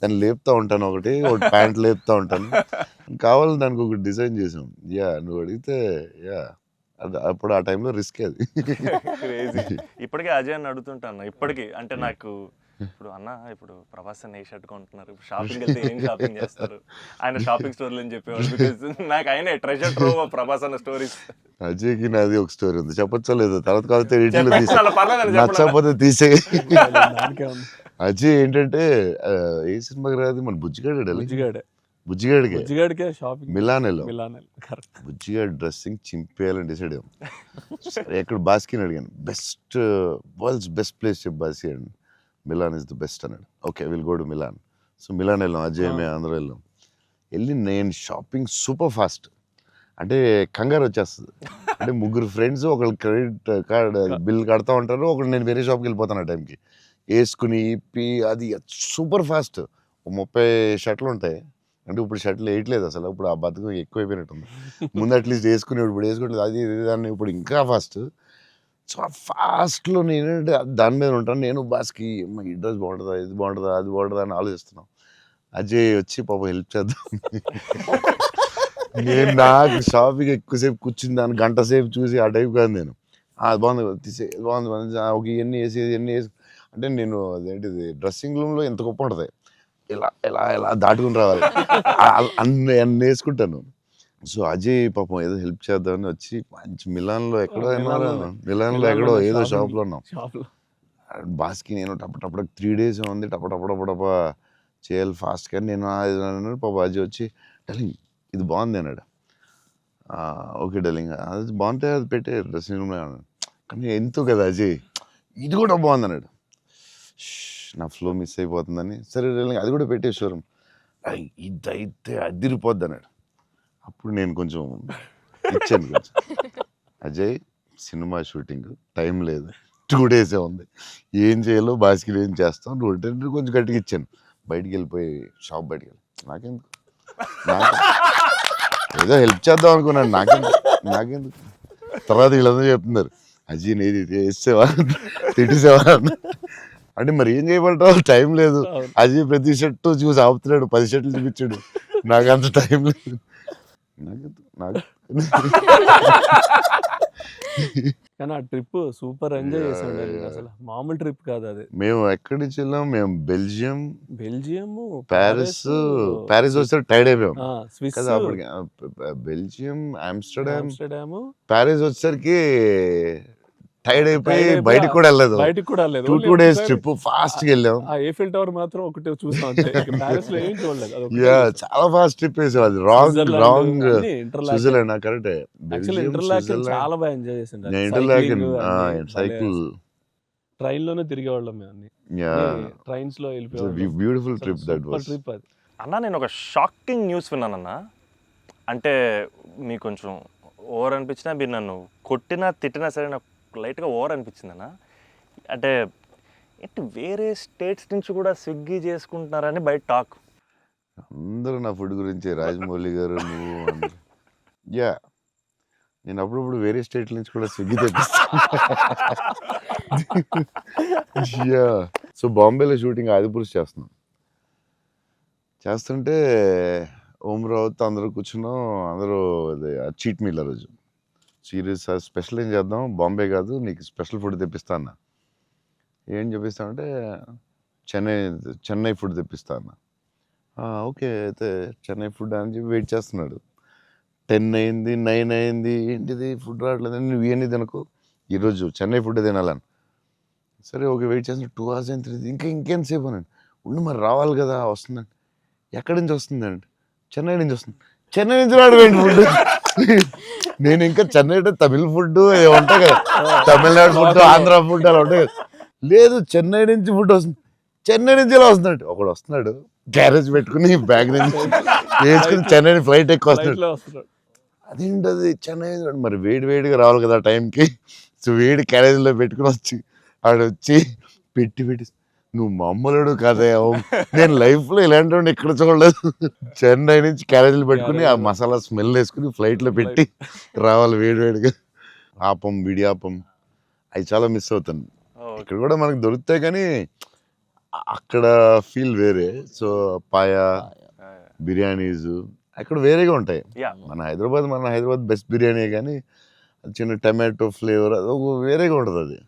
దాన్ని లేపుతా ఉంటాను, ఒకటి ప్యాంట్ లేపుతా ఉంటాను. కావాలని దానికి ఒకటి డిజైన్ చేసాం. యా నువ్వు అడిగితే యా అది అప్పుడు ఆ టైంలో రిస్క్ అది. క్రేజీ. ఇప్పటికే అజయ్ అని అడుగుతుంటాను ఇప్పటికీ. అంటే నాకు ఇప్పుడు అన్న, ఇప్పుడు ప్రభాస్ అన్న ఏ షర్ట్ కొంటున్నారు, ఇప్పుడు షాపింగ్ వెళ్తే ఏం షాపింగ్ చేస్తారు, ఆయన షాపింగ్ స్టోర్లు అని చెప్పేవాడు. బికాజ్ నాకు ఆయన ట్రెజర్ ట్రోవ్ ప్రభాస్ అన్న స్టోరీస్. అజయ్కి నాది ఒక స్టోరీ ఉంది, చెప్పచ్చో లేదో తర్వాత కాకపోతే ఎడిట్లో తీసే, పర్లేదు నచ్చకపోతే తీసే. దానికే ఉంది. అజయ్ ఏంటంటే ఏ సినిమాకి రాదు మన బుజ్జిగాడే బుజ్జిగాడికే షాపింగ్ మిలాన్ వెళ్ళాం. Milan correct. బుజ్జిగాడి డ్రెస్సింగ్ చింపేయాలని డిసైడ్ అయ్యాం. సరే ఎక్కడ బాస్కిని అడిగాను, వరల్డ్స్ బెస్ట్ ప్లేస్ చెప్పు బాస్కి అండి. మిలాన్ ఇస్ ద బెస్ట్ అన్నాడు. Okay will go to Milan. So Milan వెళ్ళాం, అజయ్ మేము అందరూ వెళ్ళాం. వెళ్ళి నేను షాపింగ్ సూపర్ ఫాస్ట్, అంటే కంగారు వచ్చేస్తుంది. అంటే ముగ్గురు ఫ్రెండ్స్ ఒకళ్ళు క్రెడిట్ కార్డ్ బిల్ కడతా ఉంటారు, ఒకళ్ళు నేను వేరే షాప్కి వెళ్ళిపోతాను ఆ టైంకి. వేసుకుని ఇప్పి అది సూపర్ ఫాస్ట్. 30 షర్ట్లు ఉంటాయి. అంటే ఇప్పుడు షర్ట్లు వేయట్లేదు అసలు, ఇప్పుడు ఆ బతుకు ఎక్కువైపోయినట్టుంది. ముందు అట్లీస్ట్ వేసుకుని ఇప్పుడు వేసుకోవట్లేదు, అది ఇది దాన్ని ఇప్పుడు ఇంకా ఫాస్ట్. సో ఆ ఫాస్ట్లో నేనంటే దాని మీద ఉంటాను. నేను బాస్కి ఈ డ్రెస్ బాగుంటుందా, ఇది బాగుంటుందా, అది బాగుంటుందా అని ఆలోచిస్తున్నాం. అజయ్ వచ్చి పాపం హెల్ప్ చేద్దాం. నేను నాకు షాపింగ్ ఎక్కువసేపు కూర్చుని దాన్ని గంట సేపు చూసి ఆ టైప్ కాదు నేను. అది బాగుంది తీసే, బాగుంది ఒక ఇవన్నీ వేసి అంటే నేను అదేంటిది డ్రెస్సింగ్ రూమ్లో ఎంత గొప్ప ఉంటుంది, ఇలా ఇలా ఇలా దాటుకుని రావాలి, అన్ని వేసుకుంటాను. సో అజయ్ పాపం ఏదో హెల్ప్ చేద్దామని వచ్చి మంచి మిలాన్లో ఎక్కడో ఏదో షాప్లో ఉన్నాం. షాప్లో బాస్కి నేను టపటపడ 3 days ఉంది, టపటపడపడప చేయాలి ఫాస్ట్. కానీ నేను పాప అజయ్ వచ్చి డలింగ్ ఇది బాగుంది అన్నాడు. ఓకే డలింగ్ అది బాగుంటే అది పెట్టే డ్రెస్సింగ్ రూమ్లో అన్నాడు. కానీ ఎంతో కదా అజయ్ ఇది కూడా బాగుంది అన్నాడు. నా ఫ్లో మిస్ అయిపోతుందని సరే డలింగ్ అది కూడా పెట్టే షోరూమ్, ఇదైతే అదిరిపోద్ది అన్నాడు. అప్పుడు నేను కొంచెం ఇచ్చాను కొంచెం. అజయ్ సినిమా షూటింగ్ టైం లేదు, 2 days ఉంది, ఏం చేయాలో బాస్కి ఏం చేస్తాం, నువ్వు కొంచెం గట్టిగా ఇచ్చాను. బయటికి వెళ్ళిపోయి షాప్ బయటికి వెళ్ళి నాకెందుకు ఏదో హెల్ప్ చేద్దాం అనుకున్నాను, నాకెందుకు. తర్వాత వీళ్ళందరూ చెప్తున్నారు అజయ్ నేది వేసేవా తిట్టేసేవా అంటే మరి ఏం చేయమంటావు, టైం లేదు. అజయ్ ప్రతి షర్టు చూసి ఆపుతున్నాడు, 10 షర్ట్లు చూపించాడు, నాకు అంత టైం లేదు. నాకు కానీ ఆ ట్రిప్ సూపర్ ఎంజాయ్ చేసాడు. అసలు మామూలు ట్రిప్ కాదు అది. మేము ఎక్కడి నుంచి వెళ్ళాం, మేము బెల్జియం, ప్యారిస్ వచ్చేసరికి టైర్డ్ అయిపోయాం స్విస్ కదా అప్పటికి. బెల్జియం, ఆమ్స్టర్డామ్, ప్యారిస్ వచ్చేసరికి టైర్డ్ అయిపోయి బయటకు కూడా వెళ్ళలేదు. 2 days ట్రిప్ ఫాస్ట్ గా వెళ్ళాం. ఆ ఏఫిల్ టవర్ మాత్రం ఒకటి చూసాం, ప్యారిస్ లో ఏం చూడలేదు. చాలా ఫాస్ట్ ట్రిప్ వేసాం. అది రాంగ్ స్విట్జర్లాండ్ కరెక్ట్. చాలా బాగా ఎంజాయ్ చేసాం. సైకిల్ ట్రైన్ లోనే తిరిగేవాళ్ళం మేము అన్ని. ట్రైన్స్ లో వెళ్ళిపోయాం. Beautiful trip that was. Trip అది. అన్న నేను ఒక షాకింగ్ న్యూస్ విన్నానన్న. అంటే మీకు కొంచెం ఓవర్ అనిపించినా, మీరు నన్ను కొట్టినా తిట్టినా సరే నాకు లైట్గా ఓవర్ అనిపించింది అన్న. అంటే ఏంటి వేరే స్టేట్స్ నుంచి కూడా స్విగ్గీ చేసుకుంటున్నారని బయట టాక్. అందరూ నా ఫుడ్ గురించి రాజమౌళి గారు నువ్వు యా నేను అప్పుడప్పుడు వేరే స్టేట్ నుంచి కూడా స్విగ్గీ తెప్పిస్తాను. యా సో బాంబేలో షూటింగ్ ఆదిపురుష్ చేస్తుంటే ఓం రావుతో అందరూ కూర్చున్నాం. అందరూ అదే చీట్ మీల్ ఆ రోజు. సీరియస్ స్పెషల్ ఏం చేద్దాం, బాంబే కాదు నీకు స్పెషల్ ఫుడ్ తెప్పిస్తా అన్న. ఏం చెప్పిస్తామంటే చెన్నై ఫుడ్ తెప్పిస్తా అన్న. ఓకే అయితే చెన్నై ఫుడ్ అని చెప్పి వెయిట్ చేస్తున్నాడు. 10 అయింది, 9 అయింది, ఏంటిది ఫుడ్ రావట్లేదు, నువ్వు ఇవన్నీ తినకు, ఈరోజు చెన్నై ఫుడ్ తినాలని. సరే ఓకే వెయిట్ చేస్తున్నా. 2 hours అయింది, ఇంకెంతసేపు అనండి. ఉండి మరి రావాలి కదా, వస్తుందండి. ఎక్కడి నుంచి వస్తుందండి? చెన్నై నుంచి వస్తుంది. చెన్నై నుంచి రావడం ఏంటి ఫుడ్? నేను ఇంకా చెన్నై అంటే తమిళ ఫుడ్ ఉంటాయి కదా, తమిళనాడు ఫుడ్, ఆంధ్ర ఫుడ్ అలా ఉంటాయి కదా. లేదు చెన్నై నుంచి ఫుడ్ వస్తుంది. చెన్నై నుంచి ఇలా వస్తున్నాడు, ఒకడు వస్తున్నాడు గ్యారేజ్ పెట్టుకుని బ్యాగ్ నుంచి వేసుకుని చెన్నై ఫ్లైట్ ఎక్కువ వస్తున్నాడు. ఫ్లైట్లో వస్తున్నాడు. అదేంటది చెన్నై మరి వేడి వేడిగా రావాలి కదా టైంకి. సో వేడి క్యారేజ్లో పెట్టుకుని వచ్చి ఆడొచ్చి పెట్టి నువ్వు మామూలుడు కదా, నేను లైఫ్లో ఇలాంటి వాడిని ఎక్కడ చూడలేదు. చెన్నై నుంచి క్యారేజీలు పెట్టుకుని ఆ మసాలా స్మెల్ వేసుకుని ఫ్లైట్లో పెట్టి రావాలి వేడి వేడిగా. ఆపం, విడియాపం అవి చాలా మిస్ అవుతాను. ఇక్కడ కూడా మనకు దొరుకుతాయి కానీ అక్కడ ఫీల్ వేరే. సో పాయా, బిర్యానీస్ అక్కడ వేరేగా ఉంటాయి. మన హైదరాబాద్ బెస్ట్ బిర్యానీ, కానీ చిన్న టమాటో ఫ్లేవర్ అది వేరేగా ఉంటుంది అది.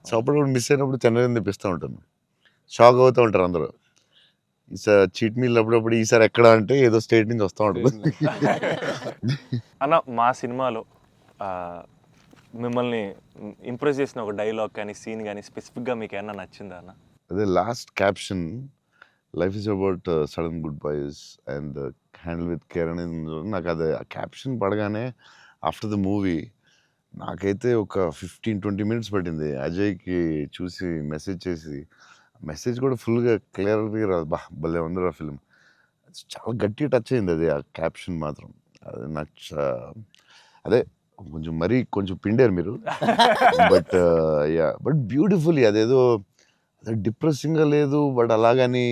సో అప్పుడు మిస్ అయినప్పుడు చెన్నై తెప్పిస్తూ ఉంటాను. షాక్ అవుతూ ఉంటారు అందరూ. ఈసారి చీట్ మీల్ అప్పుడప్పుడు ఈసారి ఎక్కడ అంటే ఏదో స్టేట్ నుంచి వస్తూ ఉంటుంది. అన్న మా సినిమాలో మిమ్మల్ని ఇంప్రెస్ చేసిన ఒక డైలాగ్ కానీ సీన్ కానీ స్పెసిఫిక్గా మీకు ఏమన్నా నచ్చిందా అన్న? అదే last caption, life is about sudden good boys and handle with care అనేది. నాకు అది ఆ క్యాప్షన్ పడగానే ఆఫ్టర్ ద మూవీ నాకైతే ఒక 15-20 మినిట్స్ పట్టింది అజయ్కి చూసి మెసేజ్ చేసి. మెసేజ్ కూడా ఫుల్గా క్లియర్గా రాదు. భలే ఉంది ఆ ఫిల్మ్. చాలా గట్టిగా టచ్ అయింది అది, ఆ క్యాప్షన్ మాత్రం. అది నాకు అదే కొంచెం పిండారు మీరు. బట్ బ్యూటిఫుల్లీ అదేదో డిప్రెసింగ్గా లేదు, బట్ అలాగని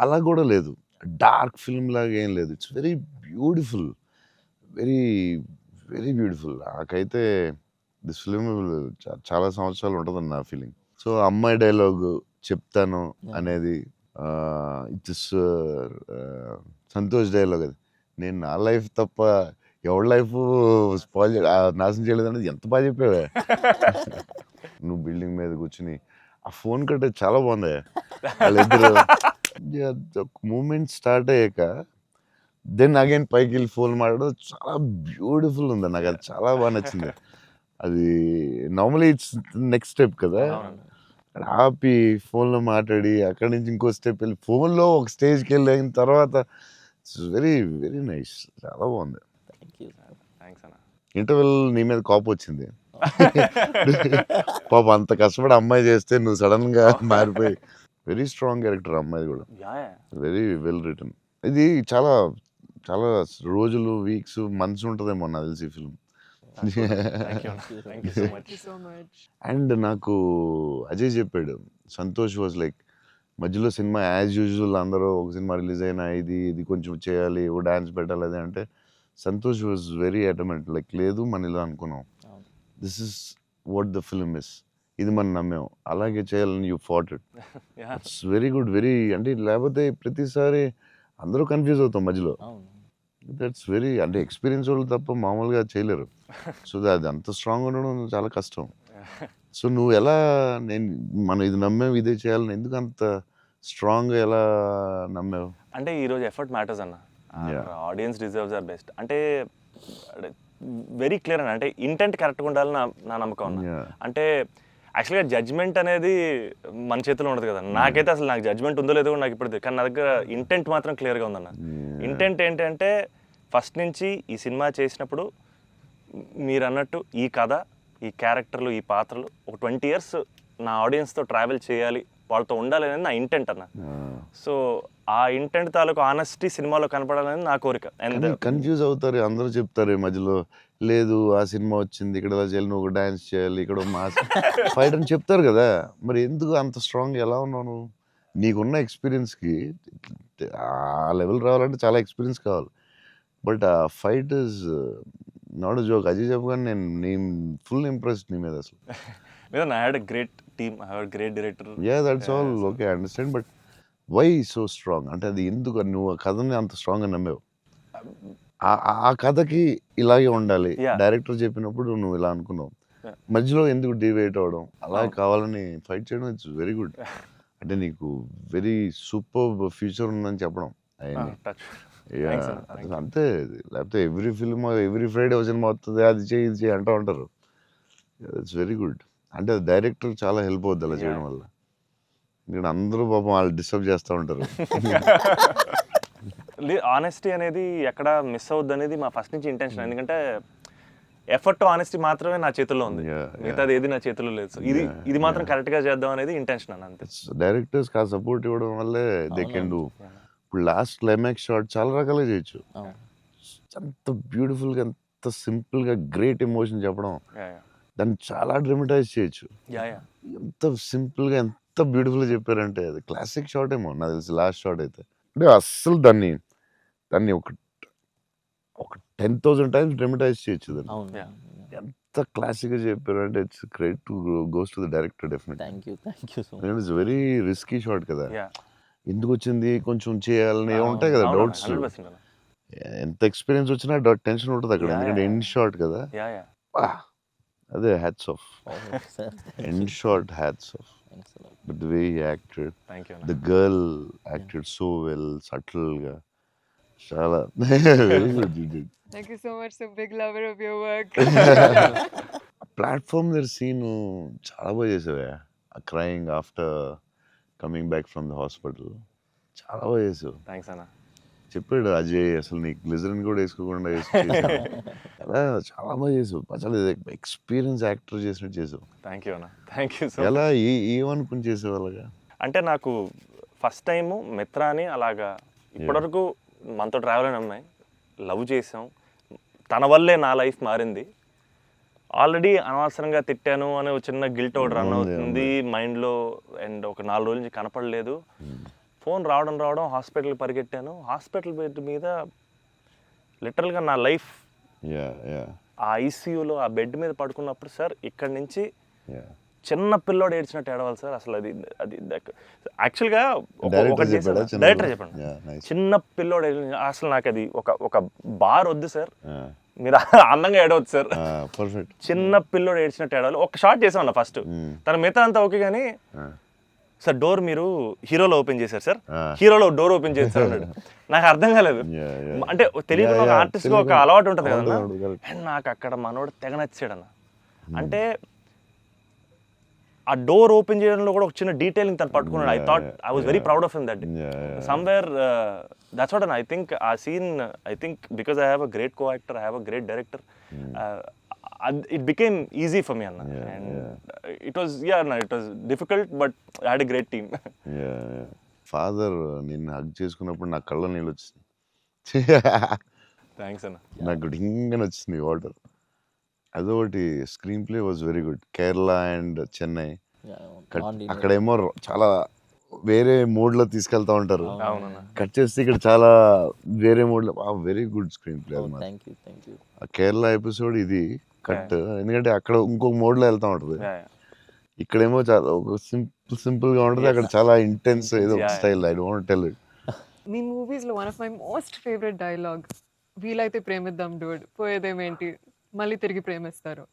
అలా కూడా లేదు, డార్క్ ఫిల్మ్ లాగా ఏం లేదు. It's very beautiful, very very beautiful. నాకైతే దిస్ ఫిల్మ్ చాలా సంవత్సరాలు ఉంటుందని నా ఫీలింగ్. సో అమ్మాయి డైలాగు చెప్తాను అనేది ఇట్స్ సంతోష్ డైలాగ్. అది నేను నా లైఫ్ తప్ప ఎవరి లైఫ్ స్పాయిల్ నాశనం చేయలేదు అనేది ఎంత బాగా చెప్పావే. నువ్వు బిల్డింగ్ మీద కూర్చుని ఆ ఫోన్ కట్టే చాలా బాగుంది. వాళ్ళిద్దరు మూమెంట్ స్టార్ట్ అయ్యాక దెన్ అగైన్ పైకి వెళ్ళి ఫోన్ మాట్లాడడం చాలా బ్యూటిఫుల్ ఉంది. నాకు అది చాలా బాగా నచ్చింది. అది నార్మలీ ఇట్స్ నెక్స్ట్ స్టెప్ కదా, ఆపి ఫోన్లో మాట్లాడి అక్కడి నుంచి ఇంకో స్టెప్ వెళ్ళి ఫోన్లో ఒక స్టేజ్కి వెళ్ళిన తర్వాత ఇట్స్ వెరీ వెరీ నైస్, చాలా బాగుంది. థ్యాంక్స్ అన్న. ఇంటర్వెల్ నీ మీద కోపం వచ్చింది పాప, అంత కష్టపడి అమ్మాయి చేస్తే నువ్వు సడన్గా మారిపోయి. వెరీ స్ట్రాంగ్ క్యారెక్టర్ అమ్మాయి కూడా, వెరీ వెల్ రిటర్న్. ఇది చాలా చాలా రోజులు, వీక్స్, మంత్స్ ఉంటుందేమో నాకు తెలిసి ఫిల్మ్. అండ్ నాకు అజయ్ చెప్పాడు, సంతోష్ వాజ్ లైక్ మధ్యలో సినిమా యాజ్ యూజువల్ అందరూ ఒక సినిమా రిలీజ్ అయినా ఇది కొంచెం చేయాలి, ఓ డాన్స్ పెట్టాలి అది అంటే, సంతోష్ వాజ్ వెరీ అటమెంట్ లైక్ లేదు మన ఇలా అనుకున్నాం, this is what the film is, ఇది మనం నమ్మాం, అలాగే చేయాలని you fat it. It's very good, very అంటే లేకపోతే ప్రతిసారి అందరూ కన్ఫ్యూజ్ అవుతాం మధ్యలో. దట్స్ వెరీ అంటే ఎక్స్పీరియన్స్ వాళ్ళు తప్ప మామూలుగా చేయలేరు. సో అది అంత స్ట్రాంగ్ ఉండడం చాలా కష్టం. సో నువ్వు ఎలా మనం ఇది నమ్మావు ఇదే చేయాలని ఎందుకు అంత స్ట్రాంగ్గా ఎలా నమ్మావు? అంటే ఈరోజు ఎఫర్ట్ మ్యాటర్స్ అన్న, ఆడియన్స్ డిజర్వ్స్ ఆర్ బెస్ట్ అంటే వెరీ క్లియర్ అన్న. అంటే ఇంటెంట్ కరెక్ట్గా ఉండాలని నా నమ్మకం అన్న. అంటే యాక్చువల్గా జడ్జ్మెంట్ అనేది మన చేతిలో ఉండదు కదా. నాకైతే అసలు నాకు జడ్జ్మెంట్ ఉందో లేదో నాకు ఇప్పుడు, కానీ నా దగ్గర ఇంటెంట్ మాత్రం క్లియర్గా ఉందన్న. ఇంటెంట్ ఏంటంటే ఫస్ట్ నుంచి ఈ సినిమా చేసినప్పుడు మీరు అన్నట్టు ఈ కథ, ఈ క్యారెక్టర్లు, ఈ పాత్రలు ఒక 20 years నా ఆడియన్స్తో ట్రావెల్ చేయాలి, వాళ్ళతో ఉండాలి అనేది నా ఇంటెంట్ అన్న. సో ఆ ఇంటెంట్ తాలూకు ఆనెస్టీ సినిమాలో కనపడాలని నా కోరిక. అండ్ కన్ఫ్యూజ్ అవుతారు అందరూ, చెప్తారు మధ్యలో లేదు ఆ సినిమా వచ్చింది ఇక్కడ ఇలా చేయాలి, నువ్వు డాన్స్ చేయాలి, ఇక్కడ మాస్ ఫైట్ అని చెప్తారు కదా. మరి ఎందుకు అంత స్ట్రాంగ్ ఎలా ఉన్నావు? నీకున్న ఎక్స్పీరియన్స్కి ఆ లెవెల్ రావాలంటే చాలా ఎక్స్పీరియన్స్ కావాలి. బట్ ఆ fight is not joke. Ajay చెప్పగానే నేను ఫుల్ ఇంప్రెస్డ్ నీ మీద అసలు. లేదా I had a great team, I had great director. Yeah that's all okay, I understand. But why so strong అంటే అది ఎందుకు నువ్వు ఆ కథని అంత స్ట్రాంగ్గా నమ్మావు? ఆ కథకి ఇలాగే ఉండాలి, డైరెక్టర్ చెప్పినప్పుడు నువ్వు ఇలా అనుకున్నావు, మధ్యలో ఎందుకు డివైట్ అవ్వడం, అలా కావాలని ఫైట్ చేయడం ఇట్స్ వెరీ గుడ్. అంటే నీకు వెరీ సూపర్ ఫ్యూచర్ ఉందని చెప్పడం అంతే. లేకపోతే every film every Friday cinema వస్తుంది, అది చేయి ఇది చేయి అంటూ ఉంటారు. It's very good. అంటే డైరెక్టర్ చాలా హెల్ప్ అవుద్ది అలా చేయడం వల్ల. ఇక్కడ అందరూ పాపం వాళ్ళు డిస్టర్బ్ చేస్తూ ఉంటారు. ఆనెస్టీ అనేది ఎక్కడ మిస్ అవుద్ది అనేది మా ఫస్ట్ నుంచి ఇంటెన్షన్. ఎందుకంటే ఎఫర్ట్ ఆనెస్టీ మాత్రమే నా చేతుల్లో ఉంది, మిగతాది ఏది నా చేతుల్లో లేదు. సో ఇది మాత్రం కరెక్ట్గా చేద్దాం అనేది ఇంటెన్షన్ అన్న, అంతే. డైరెక్టర్స్ కా సపోర్ట్ ఇవ్వడం వల్లే దే కెన్ డూ. ఇప్పుడు లాస్ట్ క్లైమాక్స్ షాట్ చాలా రకాలుగా చేయొచ్చు. అంత బ్యూటిఫుల్గా, ఎంత సింపుల్గా గ్రేట్ ఎమోషన్ చెప్పడం, దాన్ని చాలా డ్రమటైజ్ చేయొచ్చు. ఎంత సింపుల్గా, ఎంత బ్యూటిఫుల్గా చెప్పారంటే అది క్లాసిక్ షాట్ ఏమో నాకు తెలిసి లాస్ట్ షాట్ అయితే. అంటే అస్సలు దాన్ని ఒక 10,000 టైమ్స్ డ్రమటైజ్ చేయొచ్చు దాన్ని. ఎంత క్లాసిక్గా చెప్పారు అంటే it's credit to goes to the director definitely. Thank you so much. It's very risky shot కదా, ఎందుకు వచ్చింది కొంచెం చేయాలని ఉంటాయి కదా డౌట్స్. ఎంత ఎక్స్పీరియన్స్ వచ్చినా టెన్షన్ ఉంటుంది అక్కడ, ఎందుకంటే ఎండ్ షాట్ కదా. అదే hats off, end shot hats off. But the way he acted, the girl acted so well, సటిల్గా, చాలా very good. Thank you so much. So big lover of your work. Platform దగ్గర scene చాలా బాగా చేసావే, crying after coming back from the hospital, చాలా బాగా చేసావు. Thanks అన్న. చెప్పాడు అజయ్, అసలు నీకు గ్లిజరిన్ కూడా వేసుకోకుండా అలా చాలా బాగా చేసావు. అసలు ఎక్స్పీరియన్స్ యాక్టర్ చేసినట్టు చేసావు. థ్యాంక్ యూ అన్న, థ్యాంక్ యూ సో. ఎలా ఏమనుకుని చేసావు అలాగా? అంటే నాకు ఫస్ట్ టైము మిత్రాని అలాగా, ఇప్పటివరకు మనతో ట్రావెల్ అయిన అమ్మాయి, లవ్ చేసాం, తన వల్లే నా లైఫ్ మారింది. ఆల్రెడీ అనవసరంగా తిట్టాను అనే ఒక చిన్న గిల్ట్ ఒకటి రన్ అవుతుంది మైండ్లో. అండ్ ఒక 4 రోజుల నుంచి కనపడలేదు. ఫోన్ రావడం హాస్పిటల్కి పరిగెట్టాను. హాస్పిటల్ బెడ్ మీద లిటరల్గా నా లైఫ్, ఆ ఐసీయూలో ఆ బెడ్ మీద పడుకున్నప్పుడు, సార్ ఇక్కడి నుంచి చిన్న పిల్లోడు ఏడ్చినట్టు ఏడవాలి సార్. అసలు అది యాక్చువల్గా డైరెక్టర్ చెప్పండి, చిన్న పిల్లోడు అసలు నాకు అది ఒక బార్ వద్దు సార్, మీరు అందంగా ఏడవద్దు సార్, చిన్న పిల్లోడు ఏడ్చినట్టు ఏడవాలి. ఒక షాట్ చేసామన్న ఫస్ట్, తన మిగతా అంతా ఓకే, కానీ సార్ డోర్ మీరు హీరోలో ఓపెన్ చేశారు సార్, హీరోలో డోర్ ఓపెన్ చేశారు అన్నాడు. నాకు అర్థం కాలేదు. అంటే తెలియకుండా ఒక ఆర్టిస్ట్గా ఒక అలవాటు ఉంటుంది కదన్నా. అండ్ నాకు అక్కడ మనోడు తెగ నచ్చాడు అన్న. అంటే ఆ డోర్ ఓపెన్ చేయడంలో కూడా ఒక చిన్న డీటెయిలింగ్ తను పట్టుకున్నాడు. I was very proud of him that somewhere. That's what I think ఆ scene, I think because I have a great co actor, I have a great director, it became easy for me, Anna. And it was difficult, but I had a great team. Father నిన్ను hug చేసుకున్నప్పుడు నా కళ్ళ నీళ్ళు వచ్చింది. Thanks అన్న. నాకు డింగని వచ్చింది water. అదొకటి. Screen play was very good. Kerala and Chennai అక్కడేమో చాలా వేరే మోడ్లో తీసుకెళ్తా ఉంటారు, కట్ చేస్తే ఇక్కడ చాలా వేరే మోడ్లో. వెరీ గుడ్ స్క్రీన్ ప్లే అది. ఆ కేరళ ఎపిసోడ్ ఇది కట్, ఎందుకంటే అక్కడ ఇంకొక మోడ్లో వెళ్తా ఉంటుంది, ఇక్కడేమో చాలా ఒక సింపుల్గా ఉంటుంది, అక్కడ చాలా ఇంటెన్స్ ఏదో style. I don't tell it. మీ మూవీస్లో one of my most favourite dialogue, వీలైతే ప్రేమిద్దాం డూడ్, పోయేదేమేంటి మళ్ళీ తిరిగి ప్రేమిస్తారు.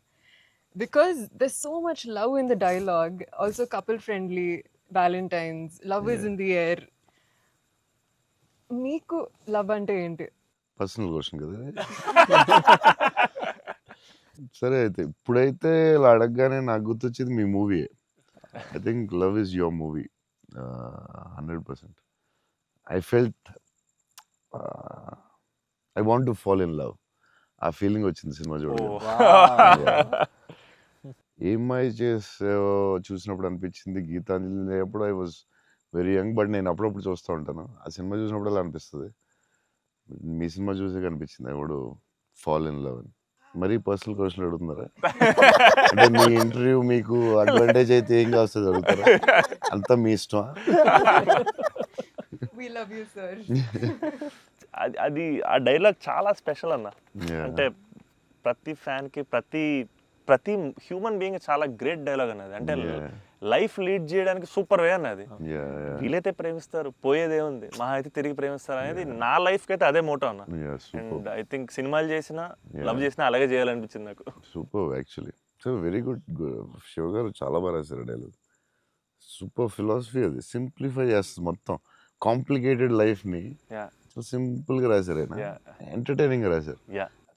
Because there so much love in the dialogue, also couple friendly, Valentine's, love is in the air. మీకు లవ్ అంటే ఏంటి? పర్సనల్ క్వశ్చన్ కదా. సరే అయితే ఇప్పుడైతే ఇలా అడగగానే నాకు గుర్తొచ్చేది మీ movie. I think love is your movie 100%. I felt I want to fall in love. ఆ ఫీలింగ్ వచ్చింది సినిమా చూడగా. ఏమై చేసావో చూసినప్పుడు అనిపించింది. గీతాంజలి అప్పుడు I was very young, but నేను అప్పుడప్పుడు చూస్తూ ఉంటాను. ఆ సినిమా చూసినప్పుడు అలా అనిపిస్తుంది. మీ సినిమా చూసే కనిపించింది I would fall in love అని. మరీ పర్సనల్ క్వశ్చన్ అడుగుతున్నారా? అంటే మీ ఇంటర్వ్యూ మీకు అడ్వాంటేజ్ అయితే ఏం కావస్తుంది అడుగుతారా? అంతా మీ ఇష్టమా? We love you, sir. అది ఆ డైలాగ్ చాలా స్పెషల్ అన్న. అంటే ప్రతి ఫ్యాన్కి, ప్రతి హ్యూమన్ బీయింగ్ చాలా గ్రేట్ డైలాగ్ అన్నది. అంటే లైఫ్ లీడ్ చేయడానికి సూపర్ వే అన్నది. వీలైతే ప్రేమిస్తారు, పోయేదే ఉంది, మహా అయితే తిరిగి ప్రేమిస్తారు అనేది నా లైఫ్కి అయితే అదే మోటో అన్న. అండ్ ఐ థింక్ సినిమాలు చేసినా, లవ్ చేసినా అలాగే చేయాలనిపించింది నాకు. Super actually. So very good. Shiva గారు చాలా బాగా రాశారు డైలాగ్. సూపర్ ఫిలాసఫీ అది. సింప్లిఫై చేస్తుంది మొత్తం కాంప్లికేటెడ్ లైఫ్ని. సింపుల్గా రాశారు ఆయన. ఎంటర్టైనింగ్గా రాశారు,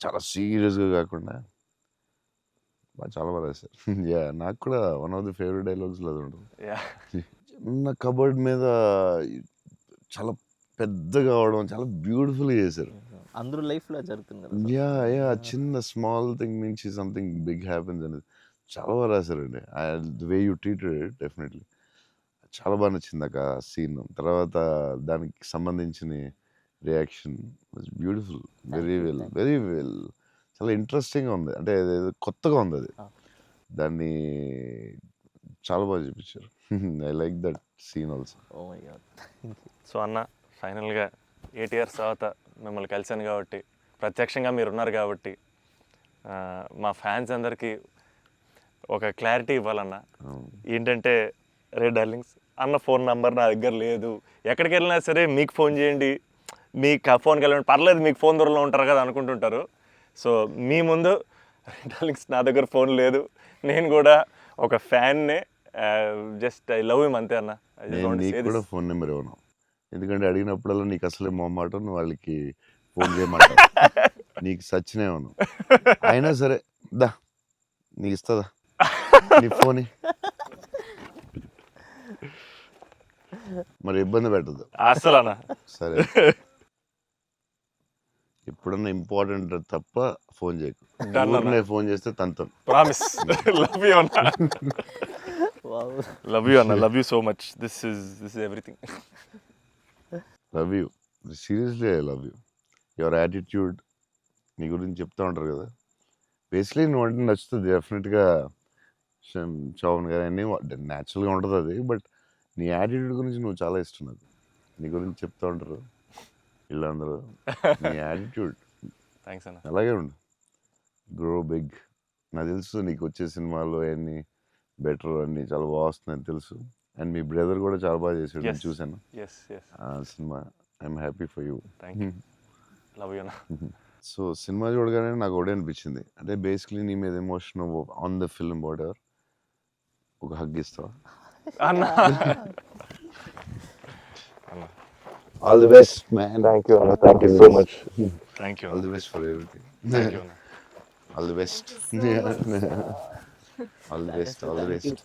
చాలా సీరియస్గా కాకుండా. చాలా బాగా రాశారు. నాకు కూడా వన్ ఆఫ్ ది ఫేవరెట్ డైలాగ్స్లో అది ఉంటుంది. చిన్న కబర్డ్ మీద చాలా పెద్దగా అవడం చాలా బ్యూటిఫుల్గా చేశారు. అందరూ లైఫ్లో జరుగుతుంది కదా యా యా చిన్న స్మాల్ థింగ్ నుంచి సంథింగ్ బిగ్ హ్యాపెన్స్ అనేది చాలా బాగా రాశారండి. The way you treated it definitely చాలా బాగా నచ్చింది ఆ సీన్. తర్వాత దానికి సంబంధించిన reaction was beautiful, very well, very well. చాలా ఇంట్రెస్టింగ్గా ఉంది, అంటే అదేదో కొత్తగా ఉంది అది. దాన్ని చాలా బాగా చూపించారు. I like that scene also. Oh my god. So అన్న, ఫైనల్గా 8 years తర్వాత మిమ్మల్ని కలిశాను కాబట్టి, ప్రత్యక్షంగా మీరు ఉన్నారు కాబట్టి, మా ఫ్యాన్స్ అందరికీ ఒక క్లారిటీ ఇవ్వాలన్న. ఏంటంటే, రే డార్లింగ్స్, అన్న ఫోన్ నంబర్ నా దగ్గర లేదు, ఎక్కడికి వెళ్ళినా సరే మీకు ఫోన్ చేయండి, మీకు ఫోన్కి వెళ్ళండి, పర్లేదు మీకు ఫోన్ దూరంలో ఉంటారు కదా అనుకుంటుంటారు. సో మీ ముందు రే డార్లింగ్స్, నా దగ్గర ఫోన్ లేదు, నేను కూడా ఒక ఫ్యాన్నే, జస్ట్ ఐ లవ్ హిమ్ అంతే అన్న. నేను నీకు కూడా ఫోన్ నెంబర్ ఇవ్వను, ఎందుకంటే అడిగినప్పుడల్లా నీకు అసలే మొహమాటం, నువ్వు వాళ్ళకి ఫోన్ చేయమంటావు. నీకు సచ్చినే ఇవ్వను. అయినా సరే దా, నీకు ఇస్తుందా నీ ఫోన్? మరి ఇబ్బంది పెట్టద్దు అసలు అన్న. సరే, ఎప్పుడన్నా ఇంపార్టెంట్ తప్ప ఫోన్ చేయకు. నేను ఫోన్ చేస్తే తంతం. ప్రామిస్. లవ్ యూ అన్న. వావ్. లవ్ యూ అన్న, love you so much. This is everything. Love you, seriously I love you. Your attitude, నీ గురించి చెప్తూ ఉంటారు కదా, బేసిక్లీ నువ్వు అంటే నచ్చుతుంది డెఫినెట్గా. చౌన్ గారు అన్నీ న్యాచురల్గా ఉంటుంది అది, బట్ నీ యాటిట్యూడ్ గురించి నువ్వు చాలా ఇష్టం నాకు. నీ గురించి చెప్తూ ఉంటారు వీళ్ళందరూ, నీ యాటిట్యూడ్ థ్యాంక్స్ అన్న. అలాగే ఉండు, గ్రో బిగ్. నాకు తెలుసు నీకు వచ్చే సినిమాలు అన్నీ బెటర్ అన్నీ చాలా బాగా వస్తున్నాయని తెలుసు. అండ్ మీ బ్రదర్ కూడా చాలా బాగా చేశాడు, నేను చూశాను ఎస్ ఎస్. ఆ సినిమా. I'm happy for you. Thank you. Love you అన్న. సో సినిమా చూడగానే నాకు ఒకటే అనిపించింది, అంటే బేసిక్లీ నీ మీద emotion on the film whatever, ఒక హగ్ ఇస్తావా అన్న? All the best man. Thank you అన్న, thank you so much. Thank you. All the best for everything. Thank you అన్న. All the best. All the best, all the best.